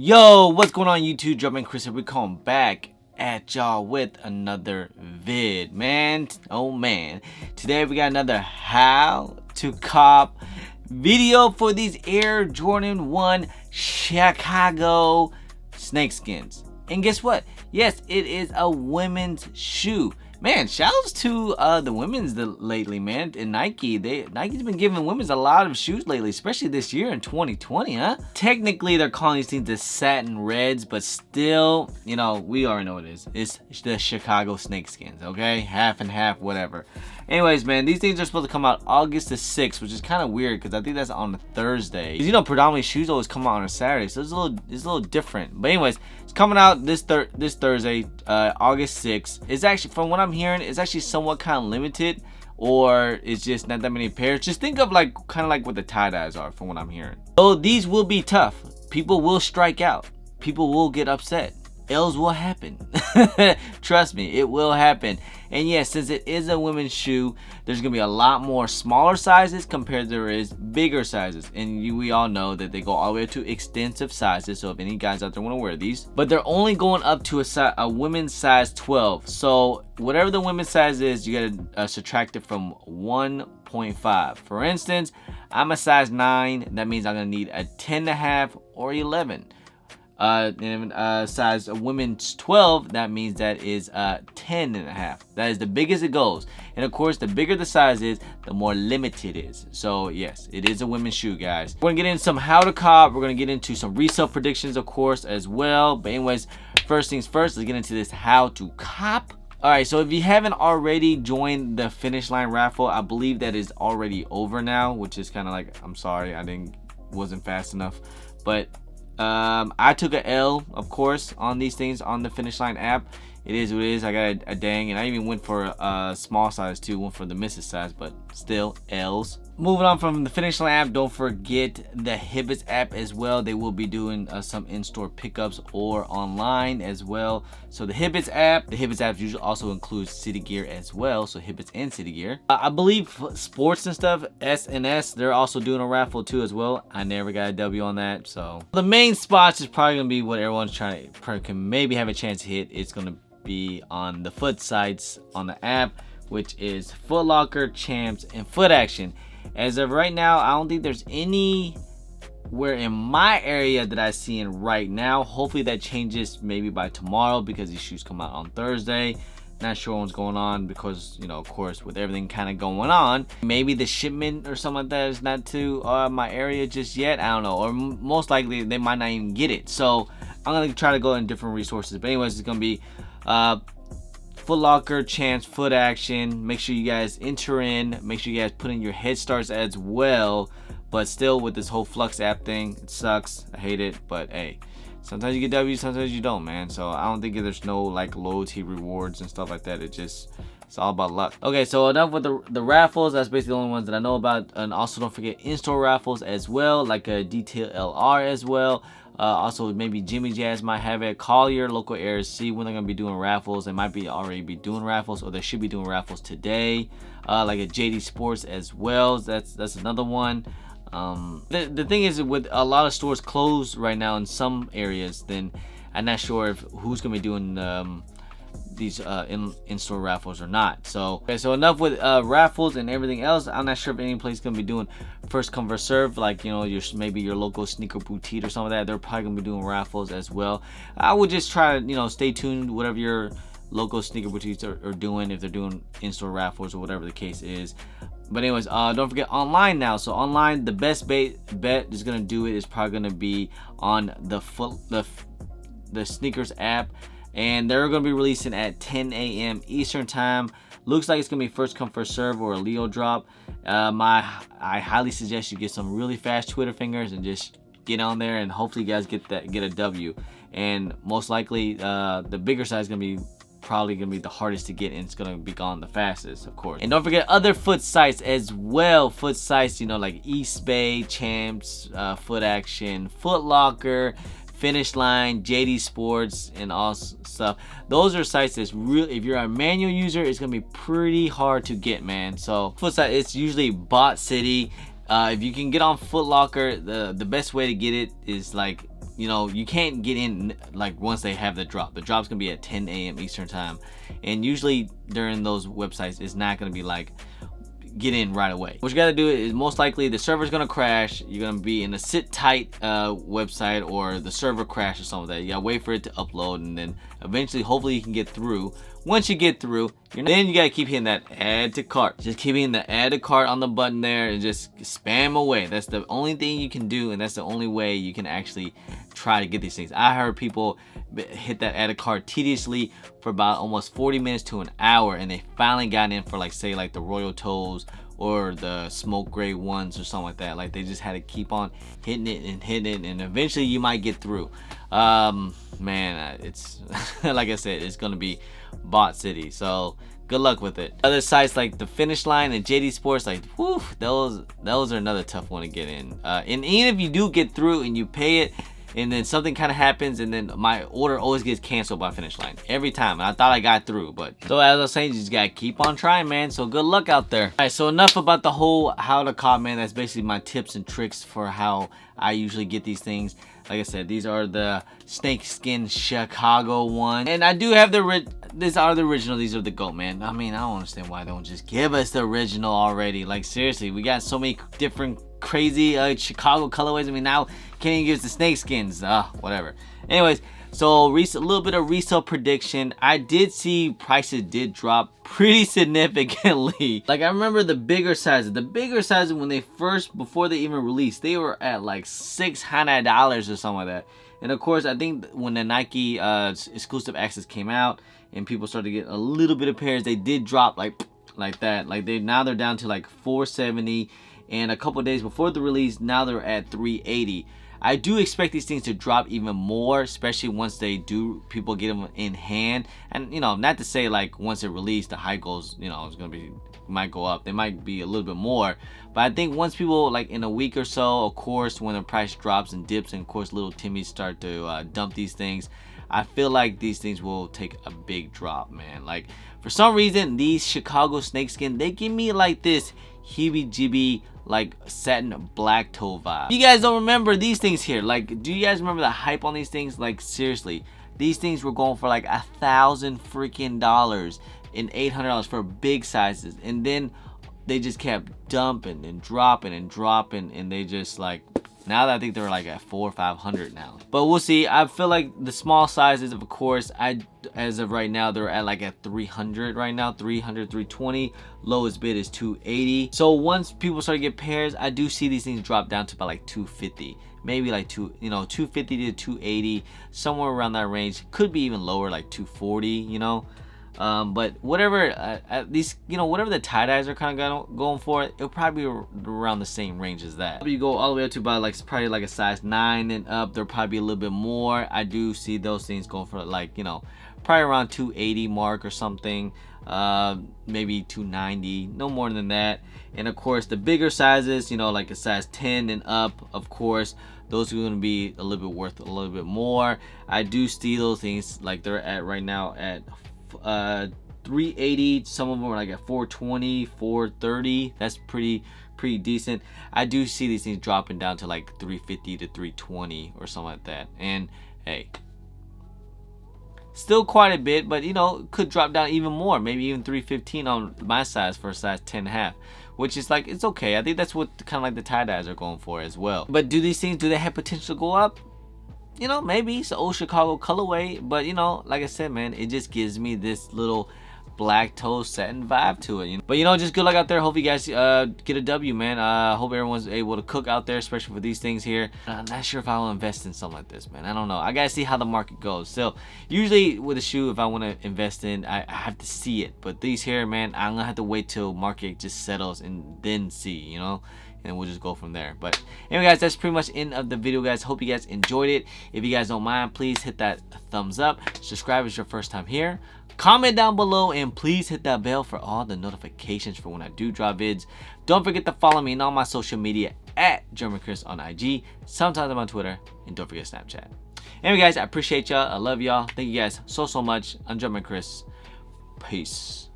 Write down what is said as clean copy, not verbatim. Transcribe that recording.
Yo, what's going on YouTube? Jumping Chris here. We come back at y'all with another vid, man. Oh man, today we got another how to cop video for these Air Jordan 1 Chicago Snakeskins. And guess what? Yes, it is a women's shoe. Man, shoutouts to the women's lately, man. And Nike's been giving women's a lot of shoes lately, especially this year in 2020, huh? Technically, they're calling these things the Satin Reds, but still, you know, we already know what it is. It's the Chicago Snakeskins, okay? Half and half, whatever. Anyways, man, these things are supposed to come out August the 6th, which is kind of weird because I think that's on a Thursday. Because, you know, predominantly shoes always come out on a Saturday, so it's a little different. But anyways, it's coming out this Thursday, August 6th. It's actually, from what I'm hearing, it's actually somewhat kind of limited, or it's just not that many pairs. Just think of like kind of like what the tie-dyes are, from what I'm hearing. So these will be tough. People will strike out. People will get upset. L's will happen. Trust me, it will happen. And yes, since it is a women's shoe, there's gonna be a lot more smaller sizes compared to there is bigger sizes. And we all know that they go all the way up to extensive sizes. So if any guys out there want to wear these, but they're only going up to a women's size 12. So whatever the women's size is, you gotta subtract it from 1.5. For instance, I'm a size 9. That means I'm gonna need a 10.5 or 11. Size of women's 12, that means that is 10.5. That is the biggest it goes. And of course, the bigger the size is, the more limited it is. So yes, it is a women's shoe, guys. We're gonna get into some how to cop. We're gonna get into some resale predictions, of course, as well. But anyways, first things first, let's get into this how to cop. Alright, so if you haven't already joined the finish line raffle, I believe that is already over now, which is kind of like, I'm sorry, wasn't fast enough. But I took a L, of course, on these things on the finish line app. It is what it is. I got a dang, and I even went for a small size too, went for the missus size, but still L's. Moving on from the finish line app, don't forget the Hibbets app as well. They will be doing some in-store pickups or online as well. So the Hibbets app usually also includes City Gear as well. So Hibbets and City Gear. I believe sports and stuff, S&S, they're also doing a raffle too as well. I never got a W on that. So the main spots is probably gonna be what everyone's trying to can maybe have a chance to hit. It's gonna be on the foot sites on the app, which is Foot Locker, Champs, and Foot Action. As of right now, I don't think there's anywhere in my area that I see in right now. Hopefully that changes maybe by tomorrow because these shoes come out on Thursday. Not sure what's going on because, you know, of course, with everything kind of going on, maybe the shipment or something like that is not to my area just yet. I don't know, or most likely they might not even get it. So I'm gonna try to go in different resources. But anyways, it's gonna be Foot Locker, Champs, Foot Action. Make sure you guys enter in. Make sure you guys put in your head starts as well. But still, with this whole Flux app thing, it sucks. I hate it. But hey, sometimes you get W's, sometimes you don't, man. So I don't think there's no like loyalty rewards and stuff like that. It's all about luck. Okay, so enough with the raffles. That's basically the only ones that I know about. And also don't forget in-store raffles as well, like a Detail LR as well. Also, maybe Jimmy Jazz might have it. Call your local areas, see when they're gonna be doing raffles. They might be already be doing raffles, or they should be doing raffles today. Like a JD Sports as well. That's another one. The thing is, with a lot of stores closed right now in some areas, then I'm not sure if who's gonna be doing these in-store raffles or not. So okay, so enough with raffles and everything else. I'm not sure if any place is gonna be doing first come first serve, like, you know, maybe your local sneaker boutique or something like that. They're probably gonna be doing raffles as well. I would just try to, you know, stay tuned whatever your local sneaker boutiques are doing, if they're doing in-store raffles or whatever the case is. But anyways, don't forget online now. So online, the best bet is gonna do it is probably gonna be on the sneakers app. And they're going to be releasing at 10 a.m. Eastern time. Looks like it's going to be first come first serve or a Leo drop. I highly suggest you get some really fast Twitter fingers and just get on there, and hopefully you guys get a W. And most likely the bigger size is going to be probably going to be the hardest to get, and it's going to be gone the fastest, of course. And don't forget other foot sites as well. Foot sites, you know, like East Bay, Champs, Foot Action, Foot Locker, Finish Line, JD Sports, and all stuff. Those are sites that's really, if you're a manual user, it's gonna be pretty hard to get, man. So foot site, it's usually Bot City. If you can get on Foot Locker, the best way to get it is like you know, you can't get in like once they have the drop. The drop's gonna be at 10 a.m. Eastern time, and usually during those websites, it's not gonna be like get in right away. What you gotta do is most likely the server's gonna crash. You're gonna be in a sit tight website, or the server crash or something like that. You gotta wait for it to upload, and then eventually, hopefully, you can get through. Once you get through, then you gotta keep hitting that add to cart. Just keep hitting the add to cart on the button there and just spam away. That's the only thing you can do, and that's the only way you can actually try to get these things. I heard people hit that add to cart tediously for about almost 40 minutes to an hour, and they finally got in for like, say, like the Royal Toes or the smoke gray ones or something like that. Like they just had to keep on hitting it and hitting it, and eventually you might get through. Man, it's like I said, it's gonna be bot city, so good luck with it. Other sites like the Finish Line and JD Sports, like whew, those are another tough one to get in. And even if you do get through and you pay it, and then something kind of happens, and then my order always gets canceled by Finish Line every time, and I thought I got through. But so as I was saying, you just gotta keep on trying, man. So good luck out there. All right, so enough about the whole how to cop, man. That's basically my tips and tricks for how I usually get these things. Like I said, these are the Snakeskin Chicago one, and I do have these are the original. These are the GOAT, man. I mean, I don't understand why they don't just give us the original already. Like seriously, we got so many different crazy Chicago colorways. I mean, now can't even give us the Snakeskins. Whatever. Anyways, so a little bit of resale prediction. I did see prices did drop pretty significantly. Like I remember the bigger sizes. The bigger sizes when they before they even released, they were at like $600 or something like that. And of course, I think when the Nike exclusive access came out and people started to get a little bit of pairs, they did drop like that. Like now they're down to like $470. And a couple days before the release, now they're at $380. I do expect these things to drop even more, especially once people get them in hand. And, you know, not to say like once it released, the hype goes, you know, might go up. They might be a little bit more. But I think once people, like in a week or so, of course, when the price drops and dips, and of course, little Timmies start to dump these things, I feel like these things will take a big drop, man. Like, for some reason, these Chicago Snakeskin, they give me like this heebie-jeebie, like satin black toe vibe. You guys don't remember these things here? Like, do you guys remember the hype on these things? Like, seriously, these things were going for like $1,000 freaking dollars and $800 for big sizes, and then they just kept dumping and dropping and dropping, and they just like, now that I think they're like at $400 or $500 now. But we'll see. I feel like the small sizes, of course, as of right now, they're at like at 300 right now, 300, 320. Lowest bid is 280. So once people start to get pairs, I do see these things drop down to about like 250. Maybe like 250 to 280, somewhere around that range. Could be even lower, like 240, you know. But whatever, at least, you know, whatever the tie-dyes are kind of going for, it'll probably be around the same range as that. If you go all the way up to about like probably like a size 9 and up, there'll probably be a little bit more. I do see those things going for like, you know, probably around 280 mark or something, maybe 290, no more than that. And of course, the bigger sizes, you know, like a size 10 and up, of course, those are going to be a little bit worth a little bit more. I do see those things like they're at right now at 380. Some of them are like at 420, 430. That's pretty decent. I do see these things dropping down to like 350 to 320 or something like that. And hey, still quite a bit, but you know, could drop down even more, maybe even 315 on my size for a size 10.5, which is like, it's okay. I think that's what kind of like the tie-dyes are going for as well. But do these things, do they have potential to go up? You know, maybe it's an old Chicago colorway, but you know, like I said, man, it just gives me this little black toe satin vibe to it, you know? But you know, just good luck out there. Hope you guys get a W, man. Hope everyone's able to cook out there, especially for these things here. I'm not sure if I will invest in something like this, man. I don't know. I gotta see how the market goes. So usually with a shoe, if I want to invest in, I have to see it. But these here, man, I'm gonna have to wait till market just settles and then see, you know, and we'll just go from there. But anyway, guys, that's pretty much the end of the video, guys. Hope you guys enjoyed it. If you guys don't mind, please hit that thumbs up. Subscribe if it's your first time here. Comment down below, and please hit that bell for all the notifications for when I do drop vids. Don't forget to follow me on all my social media at German Chris on IG. Sometimes I'm on Twitter, and don't forget Snapchat. Anyway, guys, I appreciate y'all. I love y'all. Thank you guys so much. I'm German Chris. Peace.